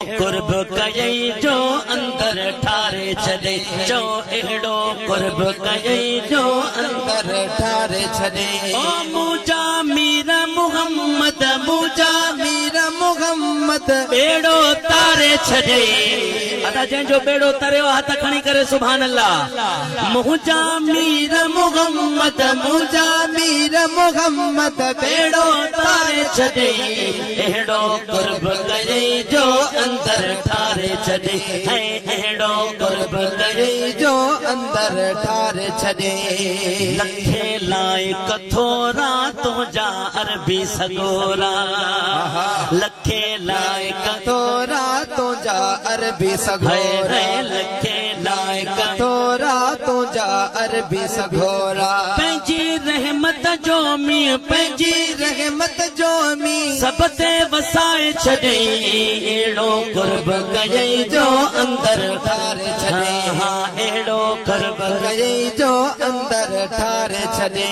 कुर्ब कयई जो अंदर ठारे छॾे जो अहिड़ो कुर्ब कयई जो अंदर ठारे छॾे ओ मुंहिंजा मीर मुहम्मद मुंहिंजा मीर मुहम्मद बेड़ो तारे छॾे अदा जंहिंजो बेड़ो तरियो हथ खणी करे सुभान अल्लाह मुंहिंजा मीर मुहम्मद मुंहिंजा मीर मुहम्मद बेड़ो तारे छॾे अहिड़ो कुर्ब कयई जो अंदर ठारे छॾे है अहिड़ो कुर्ब कयई जो अंदर ठारे छॾे लखे लाइक थोरा तुंहिंजा अरबी सगोरा लखे लाइक थोरा तुंहिंजा अरबी सगोरा लखे लाइक थोरा तुंहिंजा अरबी सगोरा पंहिंजी रहमत जो मींहुं पंहिंजी रहमत जो मींहुं सब ते वसाए छॾे अहिड़ो कुर्ब कयई जो अंदर ठारे छॾे हाँ अहिड़ो कुर्ब कयई जो अंदर ठारे छॾे।